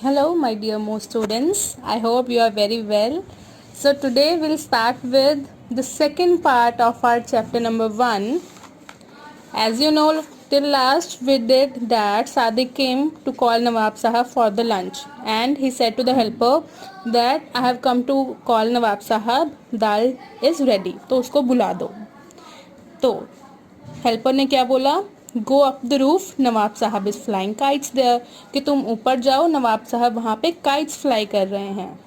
Hello, my dear most students. I hope you are very well. So today we'll start with the second part of our chapter number 1. As you know, till last we did that Sadiq came to call Nawab Sahab for the lunch, and he said to the helper that I have come to call Nawab Sahab, dal is ready, तो उसको बुला दो. तो helper ने क्या बोला, go up the roof, नवाब साहब is flying kites there, कि तुम ऊपर जाओ, नवाब साहब वहाँ पे काइट्स फ्लाई कर रहे हैं.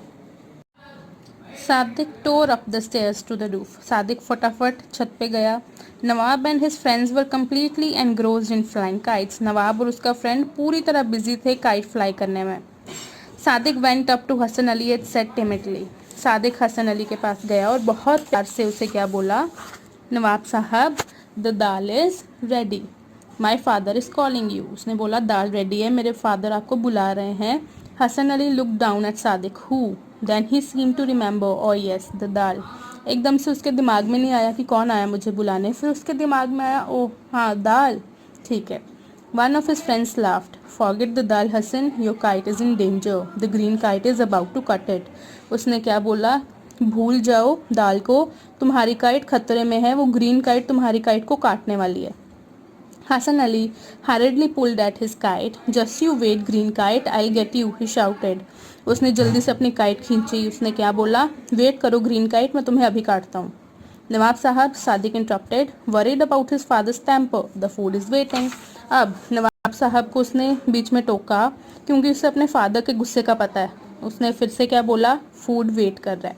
Sadiq tore up the stairs to the roof, Sadiq फटाफट छत पे गया. Nawab and his friends were completely engrossed in flying kites, Nawab और उसका फ्रेंड पूरी तरह बिजी थे काइट फ्लाई करने में. Sadiq went up to Hasan Ali at said timidly, Sadiq Hasan Ali के पास गया और बहुत प्यार से उसे क्या बोला, नवाब साहब the dal is ready, my father is calling you. उसने बोला दाल रेडी है, मेरे फादर आपको बुला रहे हैं. Hasan Ali look down at Sadiq, huh, then he seem to remember, oh yes the dal. एकदम से उसके दिमाग में नहीं आया कि कौन आया मुझे बुलाने, फिर उसके दिमाग में आया, ओ हाँ दाल, ठीक है. One of his friends laughed, forget the dal Hasan, your kite is in danger, the green kite is about to cut it. उसने क्या बोला, भूल जाओ दाल को, तुम्हारी काइट खतरे में है, वो ग्रीन काइट तुम्हारी काइट को काटने वाली है. Hasan Ali hurriedly pulled at his kite. Just you wait green kite, I'll get you, he shouted. उसने जल्दी से अपनी काइट खींची. उसने क्या बोला, वेट करो ग्रीन काइट, मैं तुम्हें अभी काटता हूँ. Nawab sahab, Sadiq interrupted, worried about his father's temper, the food is waiting. अब नवाब साहब को उसने बीच में टोका क्योंकि उसे अपने फादर के गुस्से का पता है. उसने फिर से क्या बोला, फूड वेट कर रहा है.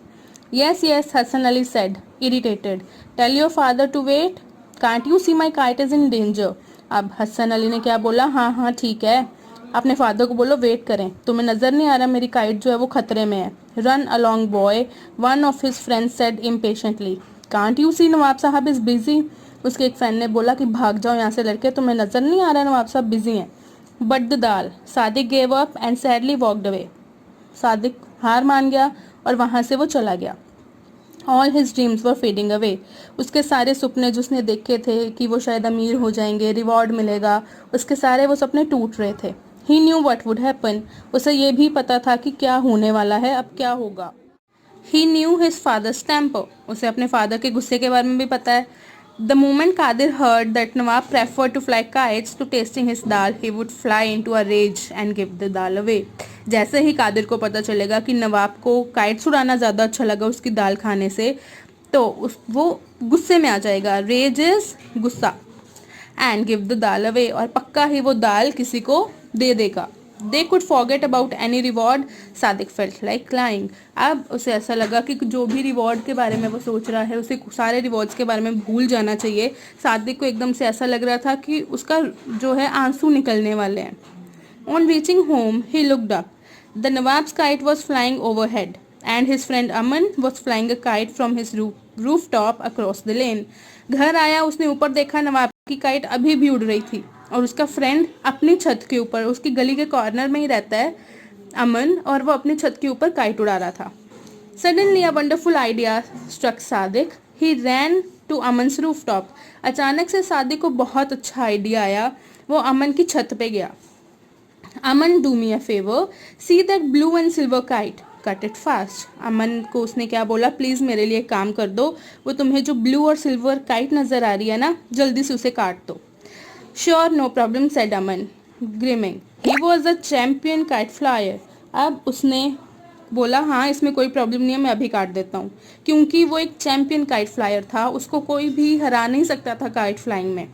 Yes, yes, Hassan Ali said, irritated. Tell your father to wait. Can't you see my kite is in danger? अब हसन अली ने क्या बोला, हाँ हाँ ठीक है, अपने फादर को बोलो वेट करें, तुम्हें नज़र नहीं आ रहा मेरी काइट जो है वो खतरे में है. Run along boy, one of his friends said impatiently. Can't you see Nawab Sahab is busy. उसके एक फ्रेंड ने बोला कि भाग जाओ यहाँ से लड़के, तुम्हें नज़र नहीं आ रहा नवाब साहब बिजी हैं. But the dal, Sadiq gave up and sadly walked away. Sadiq हार मान गया और वहाँ से वो चला गया. ऑल हिज ड्रीम्स वर फेडिंग अवे. उसके सारे सपने जो उसने देखे थे कि वो शायद अमीर हो जाएंगे, रिवॉर्ड मिलेगा, उसके सारे वो सपने टूट रहे थे. ही न्यू वट वुड हैपन. उसे ये भी पता था कि क्या होने वाला है, अब क्या होगा. ही न्यू हिज फादर्स टेम्पर. उसे अपने फादर के गुस्से के बारे में भी पता है. The moment Kadir heard that Nawab prefer to fly kites to tasting his dal, he would fly into a rage and give the dal away. जैसे ही कादिर को पता चलेगा कि नवाब को काइट्स उड़ाना ज़्यादा अच्छा लगा उसकी दाल खाने से, तो वो गुस्से में आ जाएगा. रेज इज गुस्सा, and give the dal away, और पक्का ही वो दाल किसी को दे देगा. They could forget about any reward, Sadiq felt like Kling. अब उसे ऐसा लगा कि जो भी रिवॉर्ड के बारे में वो सोच रहा है उसे सारे रिवॉर्ड्स के बारे में भूल जाना चाहिए. सादिक को एकदम से ऐसा लग रहा था कि उसका जो है आंसू निकलने वाले हैं. On reaching home he looked up. The nawabs kite was flying overhead and his friend Aman was flying a kite from his roof top across the lane. घर आया, उसने ऊपर देखा, नवाब की काइट अभी भी उड़ रही थी और उसका फ्रेंड अपनी छत के ऊपर, उसकी गली के कॉर्नर में ही रहता है अमन, और वो अपनी छत के ऊपर काइट उड़ा रहा था. Suddenly a wonderful idea struck Sadiq. He ran to Aman's rooftop. अचानक से सादिक को बहुत अच्छा आइडिया आया. वो अमन की छत पे गया. Aman, do me a favour, see that blue and silver kite, cut it fast. Aman को उसने क्या बोला, प्लीज़ मेरे लिए काम कर दो, वो तुम्हें जो ब्लू और सिल्वर काइट नज़र आ रही है ना, जल्दी से उसे काट दो. Sure, no problem, said Aman grinning. He was a champion kite flyer. अब उसने बोला, हाँ इसमें कोई प्रॉब्लम नहीं है, मैं अभी काट देता हूँ. क्योंकि वो एक चैम्पियन काइट फ्लायर था, उसको कोई भी हरा नहीं सकता था काइट फ्लाइंग में.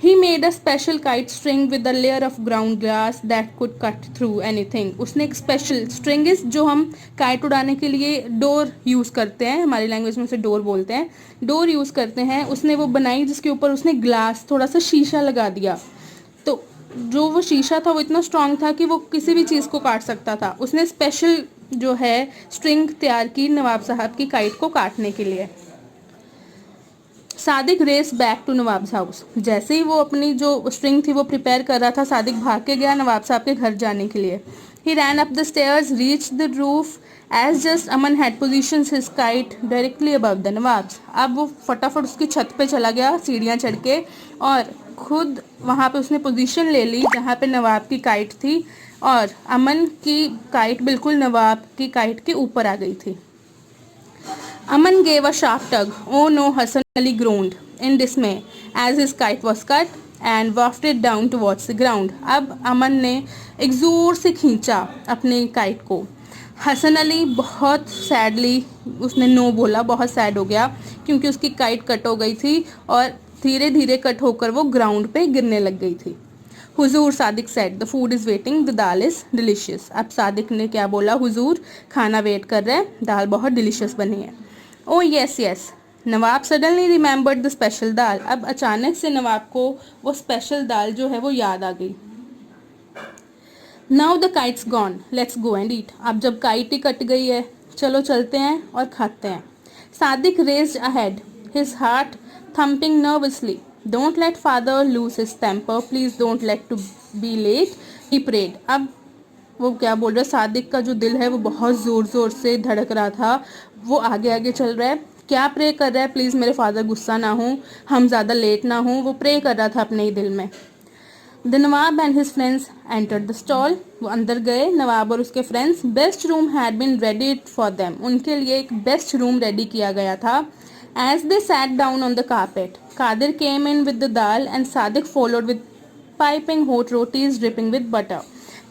He made a special kite string with a layer of ground glass that could cut through anything. उसने एक स्पेशल स्ट्रिंग, जो हम काइट उड़ाने के लिए डोर यूज़ करते हैं, हमारी लैंग्वेज में उसे डोर बोलते हैं, डोर यूज़ करते हैं, उसने वो बनाई जिसके ऊपर उसने ग्लास, थोड़ा सा शीशा लगा दिया. तो जो वो शीशा था वो इतना स्ट्रांग था कि वो किसी भी चीज़ को काट सकता था. उसने स्पेशल जो है स्ट्रिंग तैयार की नवाब साहब की काइट को काटने के लिए. Sadiq race back to Nawab's house. जैसे ही वो अपनी जो स्ट्रिंग थी वो प्रिपेयर कर रहा था, सादिक भाग के गया नवाब साहब के घर जाने के लिए. He ran up the stairs, reach the roof as just Aman had position his kite directly above the Nawab's. अब वो फटाफट उसकी छत पे चला गया सीढ़ियाँ चढ़ के, और खुद वहाँ पे उसने पोजीशन ले ली जहाँ पे नवाब की काइट थी. और अमन की काइट बिल्कुल नवाब की काइट के ऊपर आ गई थी। Aman gave a sharp tug. Oh no, Hassan Ali groaned in dismay as his kite was cut and wafted down towards the ground. अब अमन ने एक ज़ोर से खींचा अपने काइट को। हसन अली बहुत सैडली उसने नो बोला, बहुत सैड हो गया क्योंकि उसकी काइट कट हो गई थी और धीरे धीरे कट होकर वो ग्राउंड पे गिरने लग गई थी। हुजूर, Sadiq said, the food is waiting, the dal is delicious. अब सादिक ने क्या बोला? हुजूर, खाना वेट कर रहा है, दाल बहुत डिलीशियस बनी है। Oh yes yes, Nawab suddenly remembered the special dal. अब अचानक से नवाब को वो स्पेशल दाल जो है वो याद आ गई। Now the kites gone, let's go and eat. अब जब काइट ही कट गई है, चलो चलते हैं और खाते हैं। Sadiq raced ahead, his heart thumping nervously. Don't let father lose his temper, please don't let to be late, he prayed. अब वो क्या बोल रहा है? सादिक का जो दिल है वो बहुत ज़ोर ज़ोर से धड़क रहा था, वो आगे आगे चल रहा है। क्या प्रे कर रहा है? प्लीज़ मेरे फादर गुस्सा ना हो, हम ज़्यादा लेट ना हो, वो प्रे कर रहा था अपने ही दिल में। The Nawab and his friends entered the stall, वो अंदर गए, नवाब और उसके friends. Best room had been ready for them, उनके लिए एक बेस्ट रूम रेडी किया गया था। As they sat down on the carpet, Kadir came in with the dal and Sadiq followed with piping hot rotis dripping with butter.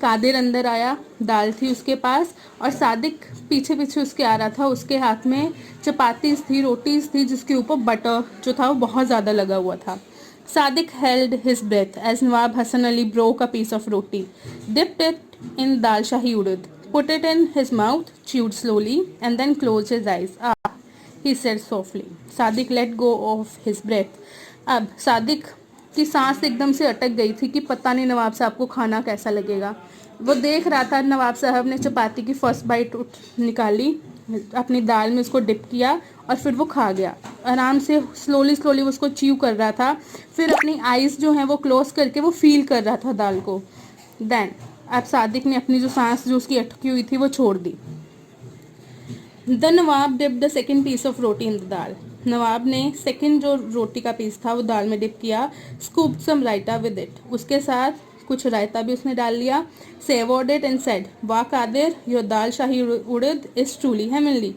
Kadir अंदर आया, दाल थी उसके पास और सादिक पीछे पीछे उसके आ रहा था। उसके हाथ में चपातीज थी, रोटीज थी जिसके ऊपर बटर जो था वो बहुत ज़्यादा लगा हुआ था। Sadiq held his breath as Nawab Hassan Ali broke a piece of roti, dipped it in dal shahi urad, put it in his mouth, chewed slowly, and then closed his eyes. Ah, he said softly. Sadiq let go of his breath. अब सादिक की सांस एकदम से अटक गई थी कि पता नहीं नवाब साहब को खाना कैसा लगेगा। वो देख रहा था, नवाब साहब ने चपाती की फर्स्ट बाइट निकाली, अपनी दाल में उसको डिप किया और फिर वो खा गया। आराम से स्लोली स्लोली वो उसको च्यू कर रहा था, फिर अपनी आइज़ जो हैं वो क्लोज करके वो फील कर रहा था दाल को। देन अब सादिक ने अपनी जो सांस जो उसकी अटकी हुई थी वो छोड़ दी। The Nawab dip the second piece of roti in the dal, Nawab ने सेकेंड जो रोटी का पीस था वो दाल में डिप किया। Scooped some raita with it, उसके साथ कुछ रायता भी उसने डाल लिया। सेवर्ड इट एंड सेड, वाह Kadir, your dal shahi urad is truly heavenly.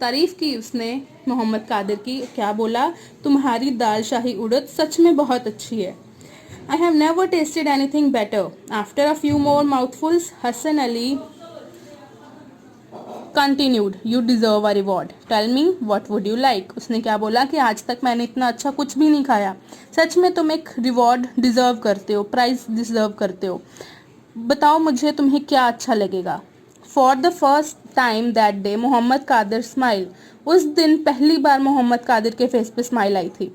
तारीफ की उसने मोहम्मद कादिर की। क्या बोला? तुम्हारी दाल शाही उड़द सच में बहुत अच्छी है। I have never tasted anything better. After a few more mouthfuls Hasan Ali continued, you deserve a reward, tell me what would you like. उसने क्या बोला कि आज तक मैंने इतना अच्छा कुछ भी नहीं खाया, सच में तुम एक रिवॉर्ड डिजर्व करते हो, प्राइज डिजर्व करते हो, बताओ मुझे तुम्हें क्या अच्छा लगेगा। For the first time that day Mohammad Kadir smile, उस दिन पहली बार मोहम्मद कादिर के फेस पे स्माइल आई थी।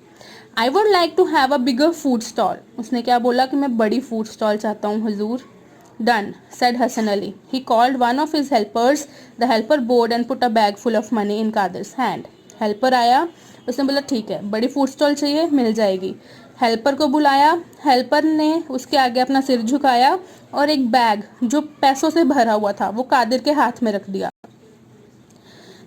I would like to have a bigger food stall, उसने क्या बोला कि मैं बड़ी फूड स्टॉल चाहता हूँ हुजूर। Done, said Hassan Ali. He called one of his helpers. The helper bowed and put a bag full of money in Qadir's hand. Helper आया, उसने बोला ठीक है, बड़ी फूड स्टॉल चाहिए, मिल जाएगी। हेल्पर को बुलाया, हेल्पर ने उसके आगे अपना सिर झुकाया और एक बैग जो पैसों से भरा हुआ था वो कादिर के हाथ में रख दिया।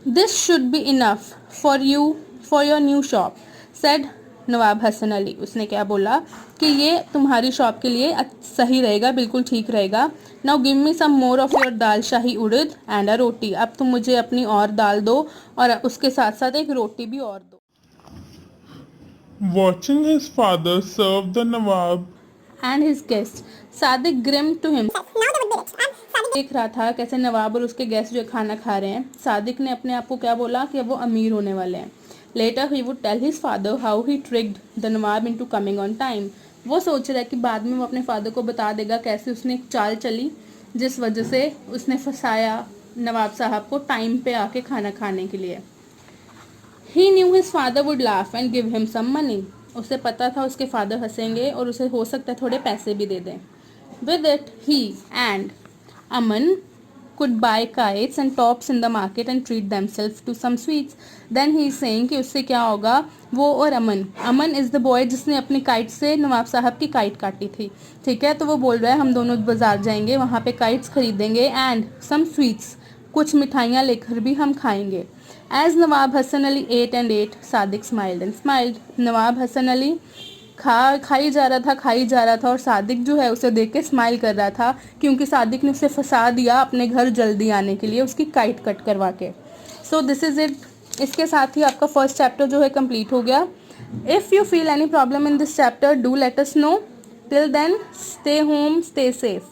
This should be enough for you for your new shop, said Nawab Hasan Ali. उसने क्या बोला कि ये तुम्हारी शॉप के लिए सही रहेगा, बिल्कुल ठीक रहेगा। Now give me some more of your dal shahi urad and a roti, अब तुम मुझे अपनी और दाल दो और उसके साथ साथ एक रोटी भी और दो। Watching his father serve the Nawab, and his guest, Sadiq grim to him, देख रहा था कैसे नवाब और उसके गेस्ट जो खाना खा रहे हैं। सादिक ने अपने आप को क्या बोला कि वो अमीर होने वाले हैं। Later he would tell his father how he tricked the Nawab into coming on time, वो सोच रहा है कि बाद में वो अपने फादर को बता देगा कैसे उसने एक चाल चली जिस वजह से उसने फंसाया नवाब साहब को टाइम पे आके खाना खाने के लिए। He knew his father would laugh and give him some money, उसे पता था उसके फादर हंसेंगे और उसे हो सकता है थोड़े पैसे भी दे दें। With it he and Aman could buy kites and tops in the market and treat themselves to some sweets. Then he is saying कि उससे क्या होगा, वो और अमन इज़ द बॉय जिसने अपनी काइट से नवाब साहब की काइट काटी थी, ठीक है। तो वो बोल रहा है हम दोनों बाजार जाएंगे, वहाँ पे काइट्स खरीदेंगे एंड सम स्वीट्स, कुछ मिठाइयाँ लेकर भी हम खाएंगे। As Nawab Hasan Ali ate and ate, Sadiq smiled and smiled. Nawab Hasan Ali खाई जा रहा था और सादिक जो है उसे देख के स्माइल कर रहा था, क्योंकि सादिक ने उसे फंसा दिया अपने घर जल्दी आने के लिए उसकी काइट कट करवा के। So this is it. इसके साथ ही आपका फर्स्ट चैप्टर जो है कंप्लीट हो गया। If you feel any problem in this chapter do let us know. Till then stay home, stay safe.